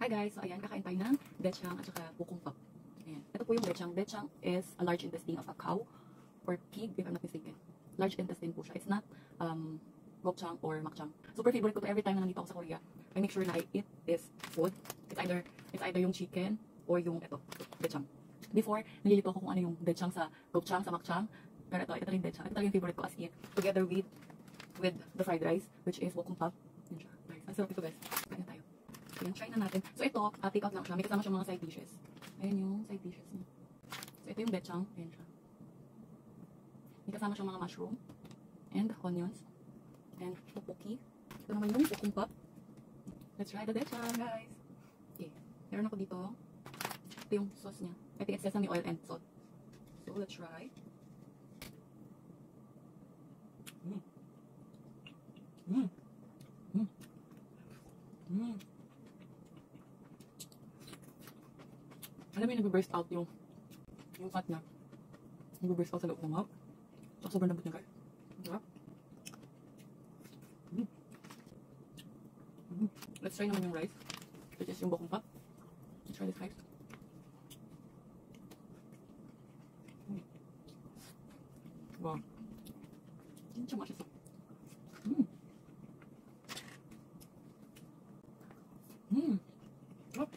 Hi guys, so ayan, kakain tayo ng dechang at saka bukumpap. Ayan. Ito po yung dechang. Dechang is a large intestine of a cow or pig, if I'm not mistaken. Large intestine po siya. It's not gopchang or makchang. Super favorite ko to every time na nandito ako sa Korea. I make sure na I eat this food. It's either yung chicken or yung dechang. Before, nalilito ako kung ano yung dechang sa gopchang, sa makchang. Pero ito yung dechang. Ito talaga yung favorite ko as in. Together with the fried rice, which is bukumpap. Yun siya. Guys, ang sarap ito guys. Kain tayo. Ayan, try na natin. So ito, take out lang siya. May kasama siyang mga side dishes. Ayan yung side dishes niya. So ito yung dechang. Ayan siya. May kasama siyang mga mushroom and onions and tteokbokki. Ito naman yung bukumpap. Let's try the dechang, guys. Okay. Meron ako dito. Ito yung sauce niya. I think it's sesame oil and salt. So let's try. Alam mo yung nag-burst out yung fat niya. Nag-burst out sa loob ng mouth. So, sobrang lambot niya guys. Sarap. Let's try naman yung rice. Which is yung bukumpap. Let's try this guys. Wow. Hindi siya masya. Sarap.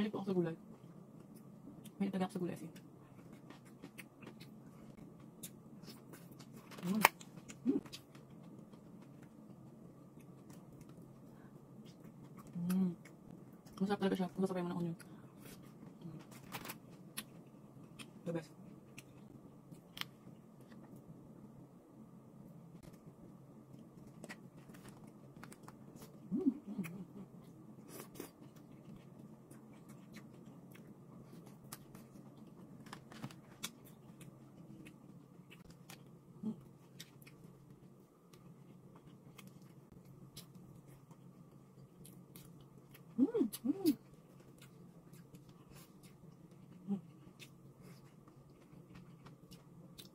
Mahilig ako sa gulay. Mahilig talaga ako sa gulay asin. Masarap talaga siya. Masasabay mo ng onion. The best.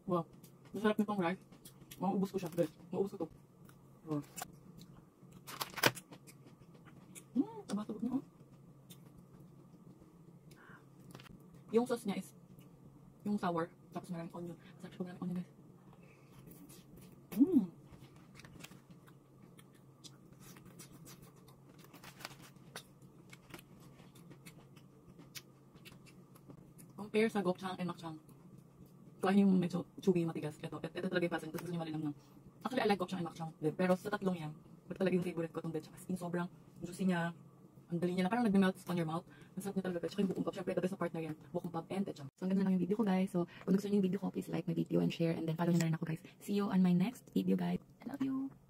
Wow. Masarap nitong rice. Mauubos ko siya, guys. Mauubos ko to. Wow. Tabas-tabas niya, oh. Yung sauce niya is yung sour. Tapos maraming onion. Masarap siya maraming onion, guys. Compare sa gopchang and makchang. Kung yung medyo chewy, matigas, ito talaga yung pasan, gusto niyo malinamnam. Actually, I like gopchang and makchang din. Pero sa tatlong yan, ito talaga yung favorite ko itong dechang. As in, sobrang juicy niya. Ang dali niya na, parang nag-melt on your mouth. Ang sarap niya talaga. Tsaka yung bukumpap, syempre, the best na partner yan. Bukumpap and dechang. So, ang ganda lang yung video ko, guys. So, kung gusto niyo yung video ko, please like my video and share. And then, follow niyo na rin ako, guys. See you on my next video, guys. I love you!